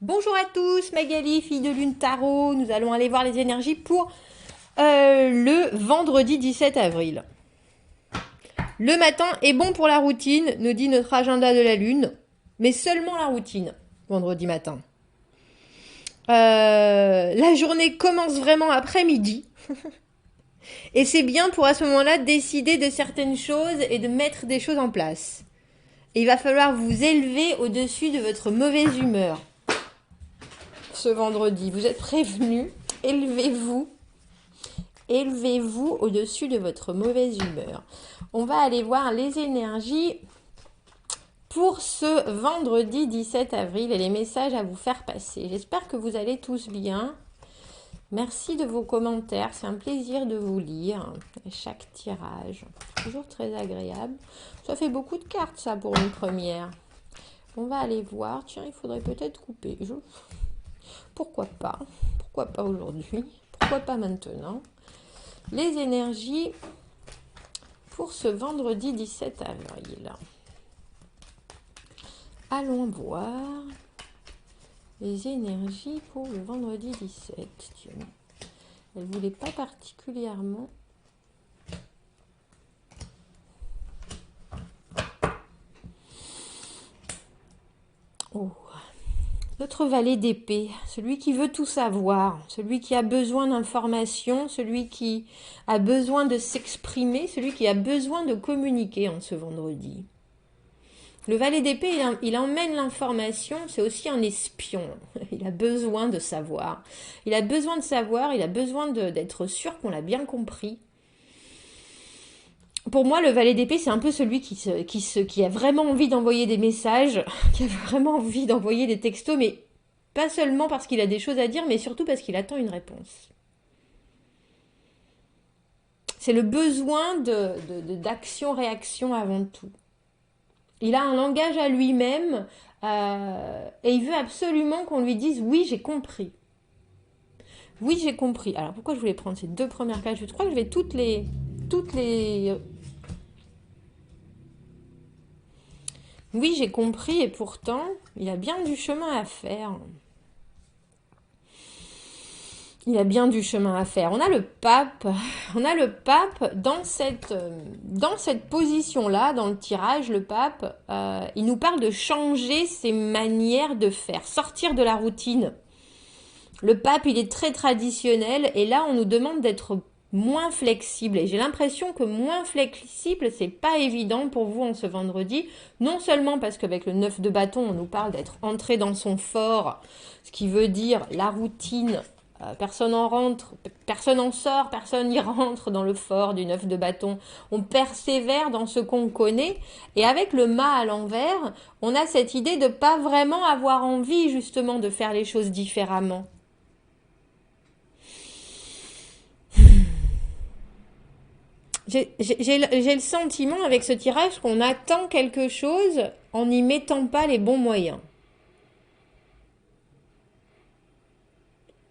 Bonjour à tous, Magali, fille de Lune Tarot. Nous allons aller voir les énergies pour le vendredi 17 avril. Le matin est bon pour la routine, nous dit notre agenda de la Lune, mais seulement la routine, vendredi matin. La journée commence vraiment après-midi. Et c'est bien pour à ce moment-là décider de certaines choses et de mettre des choses en place. Et il va falloir vous élever au-dessus de votre mauvaise humeur. Ce vendredi, vous êtes prévenus, élevez-vous au-dessus de votre mauvaise humeur. On va aller voir les énergies pour ce vendredi 17 avril et les messages à vous faire passer. J'espère que vous allez tous bien. Merci de vos commentaires, c'est un plaisir de vous lire. Chaque tirage, toujours très agréable. Ça fait beaucoup de cartes ça pour une première. On va aller voir, tiens il faudrait peut-être couper. Pourquoi pas? Pourquoi pas aujourd'hui? Pourquoi pas maintenant? Les énergies pour ce vendredi 17 avril. Allons voir les énergies pour le vendredi 17. Tiens. Elle ne voulait pas particulièrement. Oh. Notre valet d'épée, celui qui veut tout savoir, celui qui a besoin d'informations, celui qui a besoin de s'exprimer, celui qui a besoin de communiquer en ce vendredi. Le valet d'épée, il emmène l'information, c'est aussi un espion. Il a besoin de savoir. Il a besoin de savoir, il a besoin d'être sûr qu'on l'a bien compris. Pour moi, le valet d'épée, c'est un peu celui qui a vraiment envie d'envoyer des messages, qui a vraiment envie d'envoyer des textos, mais pas seulement parce qu'il a des choses à dire, mais surtout parce qu'il attend une réponse. C'est le besoin d'action-réaction avant tout. Il a un langage à lui-même et il veut absolument qu'on lui dise « oui, j'ai compris ». Oui, j'ai compris. Alors, pourquoi je voulais prendre ces deux premières pages? Je crois que je vais toutes les... Oui, j'ai compris et pourtant, il a bien du chemin à faire. Il a bien du chemin à faire. On a le pape dans cette position-là, dans le tirage, le pape, il nous parle de changer ses manières de faire, sortir de la routine. Le pape, il est très traditionnel et là, on nous demande d'être moins flexible. Et j'ai l'impression que moins flexible, c'est pas évident pour vous en ce vendredi. Non seulement parce qu'avec le 9 de bâton, on nous parle d'être entré dans son fort, ce qui veut dire la routine. Personne en rentre, personne en sort, personne n'y rentre dans le fort du 9 de bâton. On persévère dans ce qu'on connaît. Et avec le mât à l'envers, on a cette idée de pas vraiment avoir envie justement de faire les choses différemment. J'ai le sentiment avec ce tirage qu'on attend quelque chose en n'y mettant pas les bons moyens.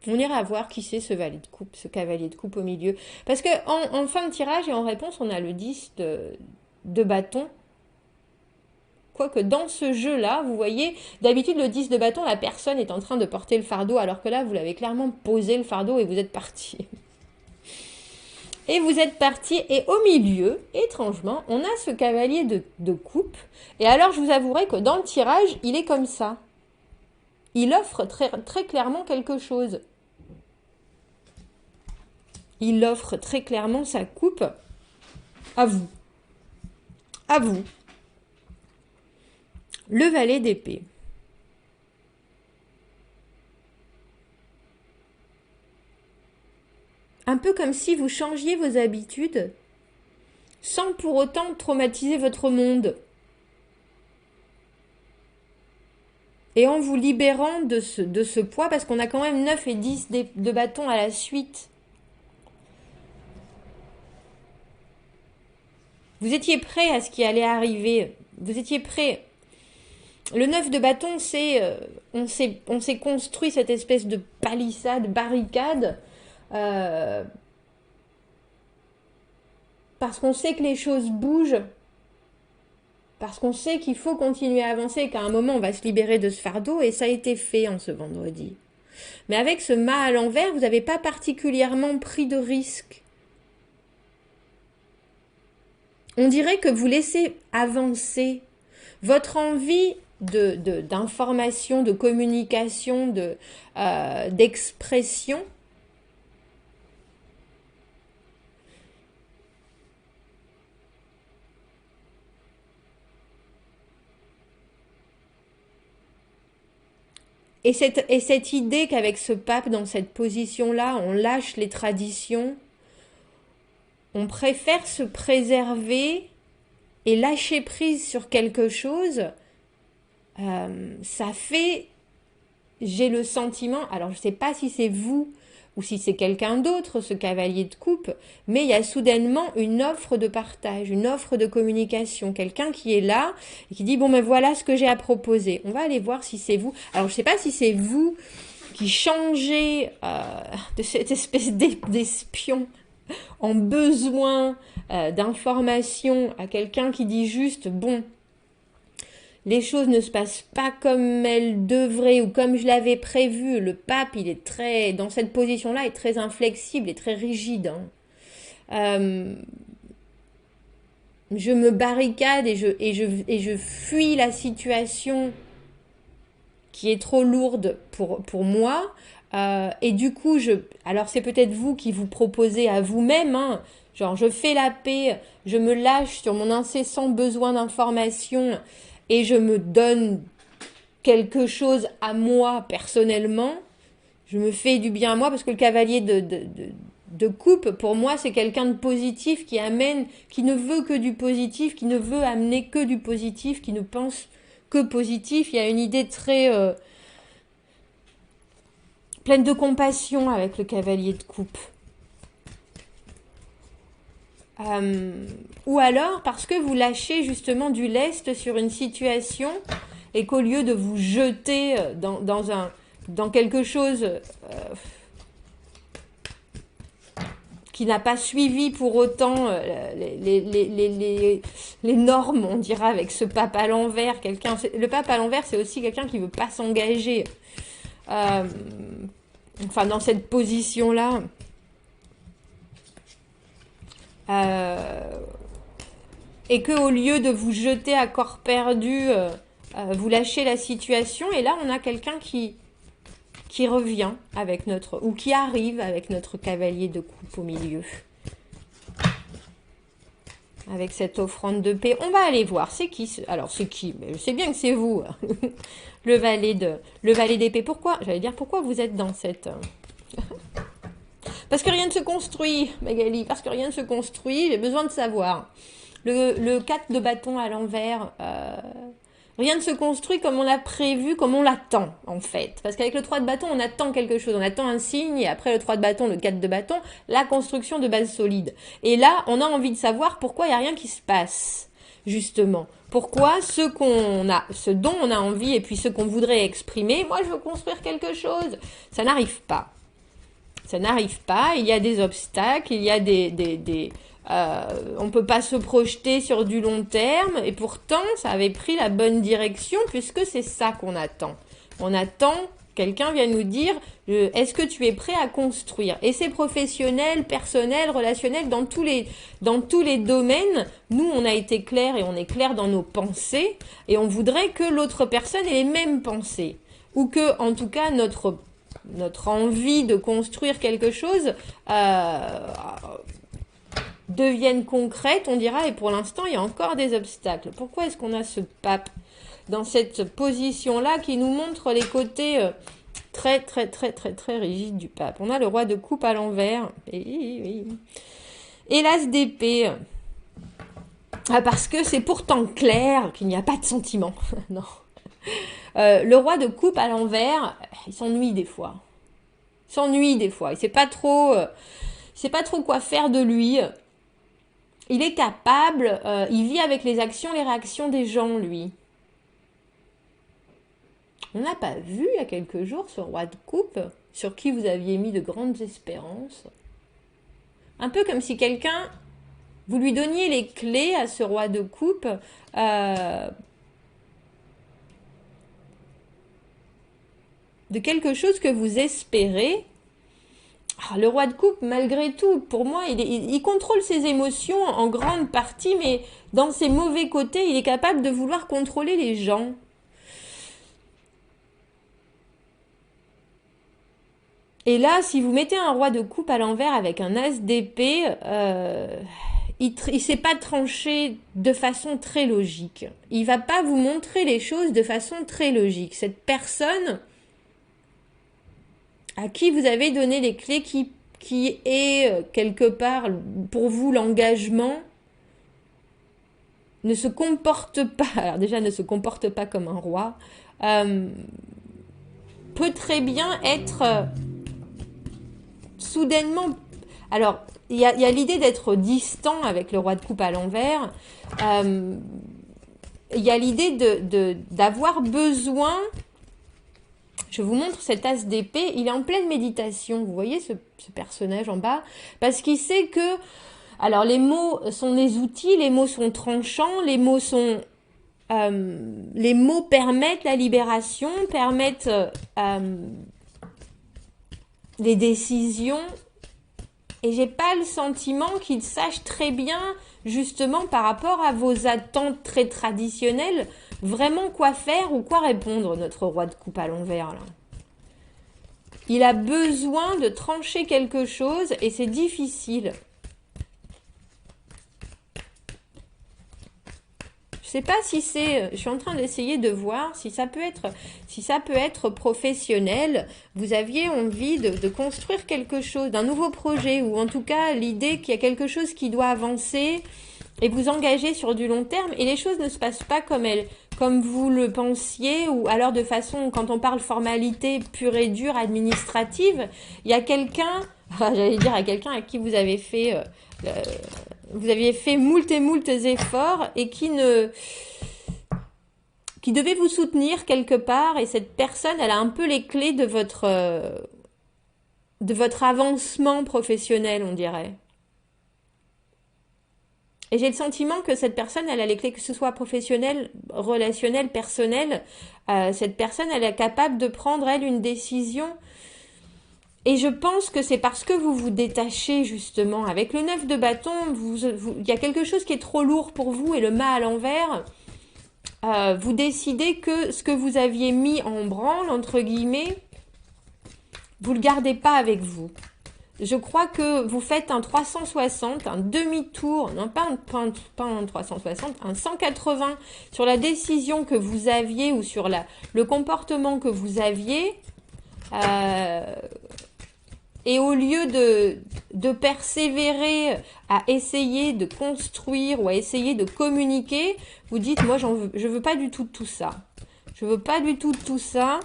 On ira voir qui c'est ce valet de coupe, ce cavalier de coupe au milieu. Parce que en fin de tirage et en réponse, on a le 10 de bâton. Quoique dans ce jeu-là, vous voyez, d'habitude le 10 de bâton, la personne est en train de porter le fardeau, alors que là, vous l'avez clairement posé le fardeau et vous êtes parti. Et vous êtes parti, et au milieu, étrangement, on a ce cavalier de coupe. Et alors, je vous avouerai que dans le tirage, il est comme ça. Il offre très, très clairement quelque chose. Il offre très clairement sa coupe à vous. À vous. Le valet d'épée. Un peu comme si vous changiez vos habitudes sans pour autant traumatiser votre monde. Et en vous libérant de ce poids, parce qu'on a quand même 9 et 10 de bâton à la suite. Vous étiez prêt à ce qui allait arriver. Vous étiez prêt. Le 9 de bâton, c'est... on s'est construit cette espèce de palissade, barricade, parce qu'on sait que les choses bougent. parce qu'on sait qu'il faut continuer à avancer, qu'à un moment on va se libérer de ce fardeau, et ça a été fait en ce vendredi. Mais avec ce mât à l'envers, vous n'avez pas particulièrement pris de risque. On dirait que vous laissez avancer votre envie d'information, de communication, d'expression. Et cette idée qu'avec ce pape dans cette position-là, on lâche les traditions, on préfère se préserver et lâcher prise sur quelque chose, ça fait, j'ai le sentiment, alors je ne sais pas si c'est vous ou si c'est quelqu'un d'autre, ce cavalier de coupe, mais il y a soudainement une offre de partage, une offre de communication, quelqu'un qui est là et qui dit, bon ben voilà ce que j'ai à proposer. On va aller voir si c'est vous. Alors je ne sais pas si c'est vous qui changez de cette espèce d'espion en besoin d'information à quelqu'un qui dit juste, bon, les choses ne se passent pas comme elles devraient ou comme je l'avais prévu. Le pape, il est très, dans cette position-là, est très inflexible et très rigide. Je me barricade et je fuis la situation qui est trop lourde pour moi. Et du coup, alors c'est peut-être vous qui vous proposez à vous-même, hein, genre je fais la paix, je me lâche sur mon incessant besoin d'information et je me donne quelque chose à moi personnellement, je me fais du bien à moi parce que le cavalier de coupe, pour moi, c'est quelqu'un de positif qui amène, qui ne veut que du positif, qui ne veut amener que du positif, qui ne pense que positif. Il y a une idée très pleine de compassion avec le cavalier de coupe. Ou alors parce que vous lâchez justement du lest sur une situation et qu'au lieu de vous jeter dans quelque chose qui n'a pas suivi pour autant les normes, on dira, avec ce pape à l'envers. Le pape à l'envers, c'est aussi quelqu'un qui ne veut pas s'engager. Enfin, dans cette position-là. Et que au lieu de vous jeter à corps perdu, vous lâchez la situation. Et là, on a quelqu'un qui revient avec ou qui arrive avec notre cavalier de coupe au milieu. Avec cette offrande de paix. On va aller voir. C'est qui alors, c'est qui? Mais je sais bien que c'est vous. le valet d'épée. Pourquoi? J'allais dire, pourquoi vous êtes dans cette... Parce que rien ne se construit, Magali. Parce que rien ne se construit. J'ai besoin de savoir. Le 4 de bâton à l'envers... Rien ne se construit comme on l'a prévu, comme on l'attend, en fait. Parce qu'avec le 3 de bâton, on attend quelque chose. On attend un signe, et après le 3 de bâton, le 4 de bâton, la construction de base solide. Et là, on a envie de savoir pourquoi il n'y a rien qui se passe, justement. Pourquoi ce dont on a envie, et puis ce qu'on voudrait exprimer, moi je veux construire quelque chose. Ça n'arrive pas. Ça n'arrive pas, il y a des obstacles, il y a on ne peut pas se projeter sur du long terme, et pourtant ça avait pris la bonne direction puisque c'est ça qu'on attend. On attend quelqu'un vienne nous dire est-ce que tu es prêt à construire? Et c'est professionnel, personnel, relationnel, dans tous les domaines. Nous, on a été clair et on est clair dans nos pensées et on voudrait que l'autre personne ait les mêmes pensées ou que, en tout cas, notre envie de construire quelque chose devienne concrète, on dira, et pour l'instant, il y a encore des obstacles. Pourquoi est-ce qu'on a ce pape dans cette position-là qui nous montre les côtés très, très, très, très, très rigides du pape? On a le roi de coupe à l'envers. Et l'as d'épée. Parce que c'est pourtant clair qu'il n'y a pas de sentiment. Non. Le roi de coupe à l'envers, il s'ennuie des fois. Il sait pas trop quoi faire de lui. Il est capable, il vit avec les actions, les réactions des gens, lui. On n'a pas vu il y a quelques jours ce roi de coupe sur qui vous aviez mis de grandes espérances. Un peu comme si quelqu'un vous lui donniez les clés à ce roi de coupe de quelque chose que vous espérez. Le roi de coupe, malgré tout, pour moi, il contrôle ses émotions en grande partie, mais dans ses mauvais côtés, il est capable de vouloir contrôler les gens. Et là, si vous mettez un roi de coupe à l'envers avec un as d'épée, il ne sait pas trancher de façon très logique. Il va pas vous montrer les choses de façon très logique. Cette personne à qui vous avez donné les clés, qui est quelque part pour vous l'engagement, ne se comporte pas, alors déjà ne se comporte pas comme un roi, peut très bien être soudainement... Alors, il y a l'idée d'être distant avec le roi de coupe à l'envers. Il y a l'idée d'avoir besoin... Je vous montre cet as d'épée, il est en pleine méditation. Vous voyez ce personnage en bas? Parce qu'il sait que... Alors, les mots sont des outils, les mots sont tranchants, les mots permettent la libération, permettent les décisions. Et j'ai pas le sentiment qu'il sache très bien, justement, par rapport à vos attentes très traditionnelles, vraiment quoi faire ou quoi répondre, notre roi de coupe à l'envers, là. Il a besoin de trancher quelque chose et c'est difficile. Je sais pas si c'est... Je suis en train d'essayer de voir si ça peut être professionnel. Vous aviez envie de construire quelque chose, d'un nouveau projet, ou en tout cas l'idée qu'il y a quelque chose qui doit avancer et vous engager sur du long terme, et les choses ne se passent pas comme vous le pensiez, ou alors de façon, quand on parle formalité pure et dure, administrative, il y a quelqu'un, j'allais dire à quelqu'un à qui vous avez fait... vous aviez fait moult et moult efforts et qui devait vous soutenir quelque part, et cette personne, elle a un peu les clés de votre avancement professionnel, on dirait. Et j'ai le sentiment que cette personne, elle a les clés, que ce soit professionnel, relationnel, personnel. Cette personne, elle est capable de prendre, elle, une décision. Et je pense que c'est parce que vous vous détachez, justement. Avec le 9 de bâton, il y a quelque chose qui est trop lourd pour vous, et le mât à l'envers. Vous décidez que ce que vous aviez mis en branle, entre guillemets, vous ne le gardez pas avec vous. Je crois que vous faites un 360, un demi-tour, non pas un 360, un 180 sur la décision que vous aviez ou sur le comportement que vous aviez. Et au lieu de persévérer à essayer de construire ou à essayer de communiquer, vous dites, moi, je veux pas du tout de tout ça. Je veux pas du tout de tout ça.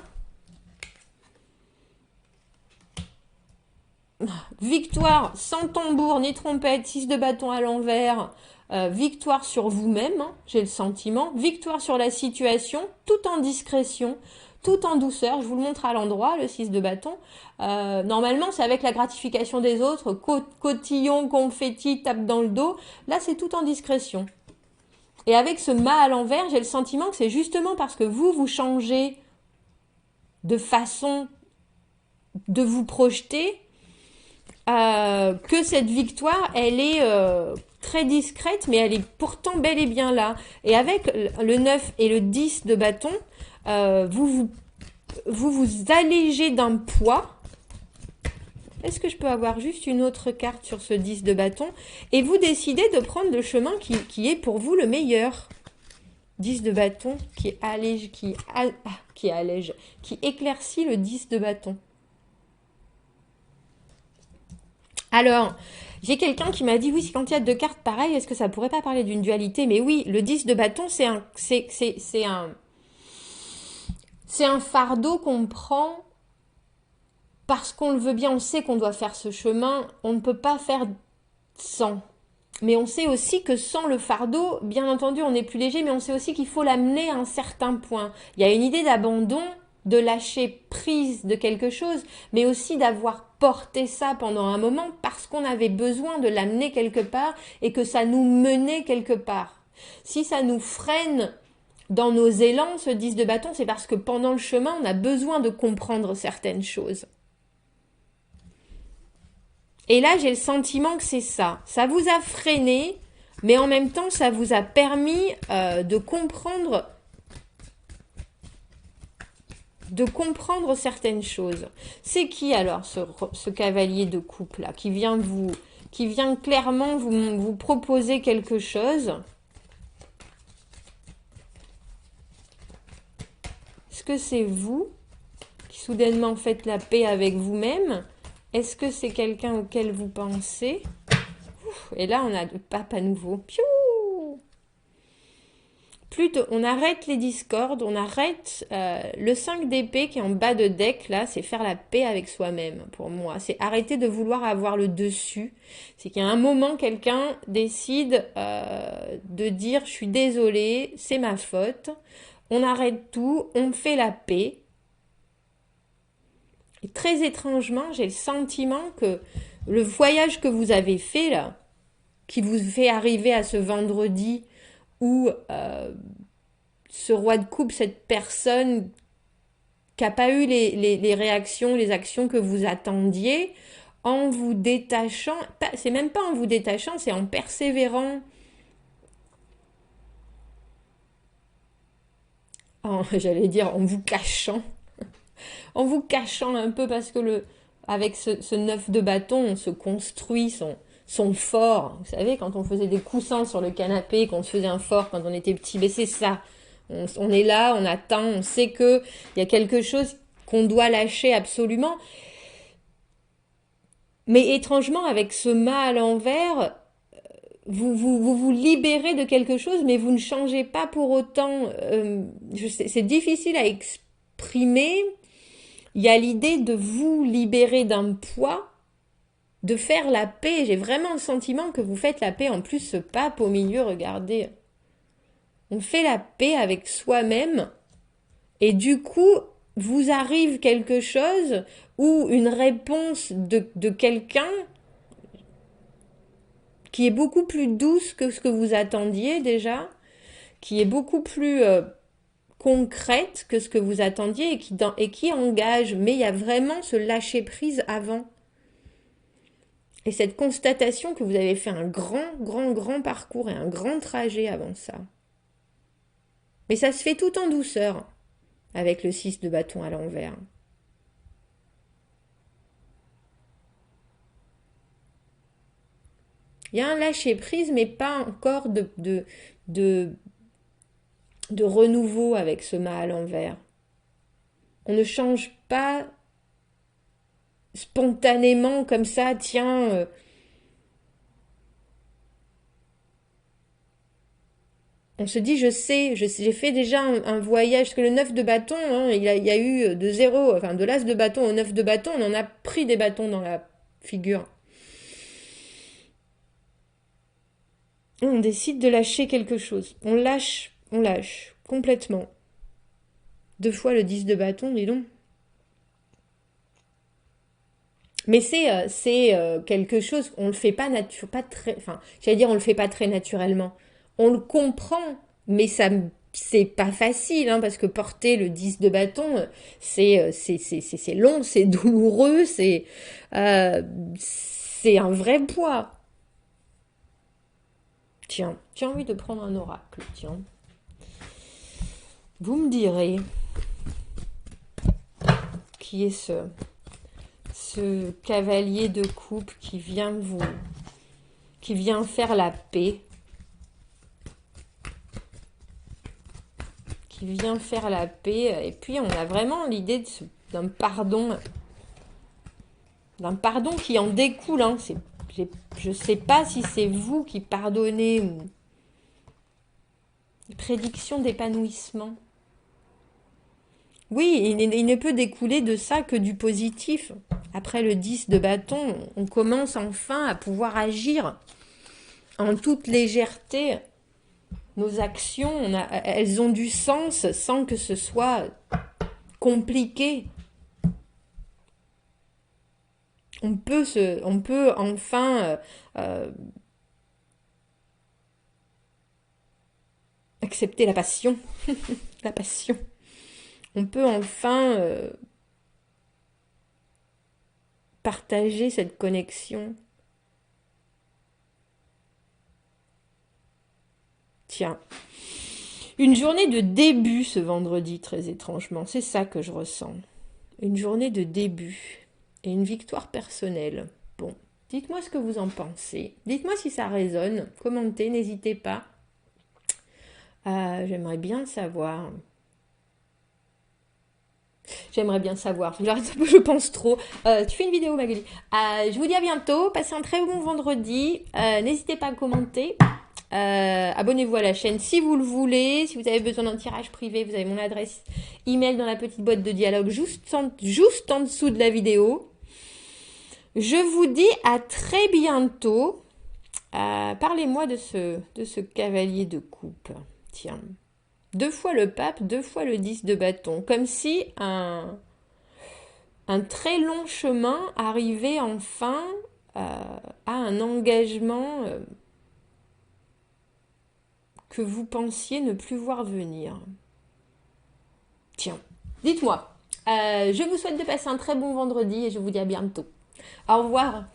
Victoire sans tambour ni trompette, 6 de bâton à l'envers, victoire sur vous-même, hein, j'ai le sentiment, victoire sur la situation, tout en discrétion, tout en douceur. Je vous le montre à l'endroit, le 6 de bâton. Normalement, c'est avec la gratification des autres, cotillon, confetti, tape dans le dos. Là, c'est tout en discrétion. Et avec ce mât à l'envers, j'ai le sentiment que c'est justement parce que vous changez de façon de vous projeter, que cette victoire, elle est très discrète, mais elle est pourtant bel et bien là. Et avec le 9 et le 10 de bâton, vous allégez d'un poids. Est-ce que je peux avoir juste une autre carte sur ce 10 de bâton? Et vous décidez de prendre le chemin qui est pour vous le meilleur. 10 de bâton qui allège, qui éclaircit le 10 de bâton. Alors, j'ai quelqu'un qui m'a dit, oui, quand il y a deux cartes pareilles, est-ce que ça pourrait pas parler d'une dualité? Mais oui, le 10 de bâton, c'est un fardeau qu'on prend parce qu'on le veut bien, on sait qu'on doit faire ce chemin, on ne peut pas faire sans. Mais on sait aussi que sans le fardeau, bien entendu, on est plus léger, mais on sait aussi qu'il faut l'amener à un certain point. Il y a une idée d'abandon, de lâcher prise de quelque chose, mais aussi d'avoir porté ça pendant un moment parce qu'on avait besoin de l'amener quelque part et que ça nous menait quelque part. Si ça nous freine dans nos élans, ce 10 de bâton, c'est parce que pendant le chemin, on a besoin de comprendre certaines choses. Et là, j'ai le sentiment que c'est ça. Ça vous a freiné, mais en même temps, ça vous a permis de comprendre certaines choses. C'est qui alors ce cavalier de coupe là qui vient clairement vous proposer quelque chose? Est-ce que c'est vous qui soudainement faites la paix avec vous-même? Est-ce que c'est quelqu'un auquel vous pensez? Et là, on a le pape à nouveau. Piou! On arrête les discordes, on arrête le 5 d'épée qui est en bas de deck, là, c'est faire la paix avec soi-même, pour moi. C'est arrêter de vouloir avoir le dessus. C'est qu'il y a un moment, quelqu'un décide de dire « je suis désolé, c'est ma faute ». On arrête tout, on fait la paix. Et très étrangement, j'ai le sentiment que le voyage que vous avez fait, là, qui vous fait arriver à ce vendredi où ce roi de coupe, cette personne qui n'a pas eu les réactions, les actions que vous attendiez, en vous détachant, c'est même pas en vous détachant, c'est en persévérant, j'allais dire en vous cachant, en vous cachant un peu parce que avec ce 9 de bâton, on se construit son fort. Vous savez, quand on faisait des coussins sur le canapé, qu'on se faisait un fort quand on était petit, mais c'est ça. On est là, on attend, on sait qu'il y a quelque chose qu'on doit lâcher absolument. Mais étrangement, avec ce mât à l'envers, vous libérez de quelque chose, mais vous ne changez pas pour autant. C'est difficile à exprimer. Il y a l'idée de vous libérer d'un poids, de faire la paix. J'ai vraiment le sentiment que vous faites la paix. En plus, ce pape au milieu, regardez. On fait la paix avec soi-même. Et du coup, vous arrive quelque chose ou une réponse de quelqu'un qui est beaucoup plus douce que ce que vous attendiez déjà, qui est beaucoup plus concrète que ce que vous attendiez et qui engage. Mais il y a vraiment ce lâcher-prise avant. Et cette constatation que vous avez fait un grand parcours et un grand trajet avant ça. Mais ça se fait tout en douceur avec le 6 de bâton à l'envers. Il y a un lâcher-prise, mais pas encore de renouveau avec ce mât à l'envers. On ne change pas spontanément comme ça, tiens... on se dit, je sais, j'ai fait déjà un voyage, parce que le 9 de bâton, hein, il y a eu de 0, enfin de l'as de bâton au 9 de bâton, on en a pris des bâtons dans la figure. On décide de lâcher quelque chose. On lâche complètement. 2 fois le 10 de bâton, dis donc. Mais c'est quelque chose, on le fait pas on le fait pas très naturellement. On le comprend, mais c'est pas facile, hein, parce que porter le 10 de bâton, c'est long, c'est douloureux, c'est un vrai poids. Tiens, j'ai envie de prendre un oracle, tiens. Vous me direz qui est ce cavalier de coupe qui vient faire la paix, et puis on a vraiment l'idée d'un pardon qui en découle, hein. Je sais pas si c'est vous qui pardonnez ou prédiction d'épanouissement. Oui, il ne peut découler de ça que du positif. Après le 10 de bâton, on commence enfin à pouvoir agir en toute légèreté. Nos actions, elles ont du sens sans que ce soit compliqué. on peut enfin accepter la passion. La passion. On peut enfin partager cette connexion. Tiens, une journée de début ce vendredi, très étrangement. C'est ça que je ressens. Une journée de début et une victoire personnelle. Bon, dites-moi ce que vous en pensez. Dites-moi si ça résonne. Commentez, n'hésitez pas. J'aimerais bien savoir. J'aimerais bien savoir. Je pense trop. Tu fais une vidéo, Magali. Je vous dis à bientôt. Passez un très bon vendredi. N'hésitez pas à commenter. Abonnez-vous à la chaîne si vous le voulez. Si vous avez besoin d'un tirage privé, vous avez mon adresse email dans la petite boîte de dialogue juste en dessous de la vidéo. Je vous dis à très bientôt. Parlez-moi de ce cavalier de coupe. Tiens. 2 fois le pape, 2 fois le 10 de bâton. Comme si un très long chemin arrivait enfin à un engagement que vous pensiez ne plus voir venir. Tiens, dites-moi. Je vous souhaite de passer un très bon vendredi et je vous dis à bientôt. Au revoir.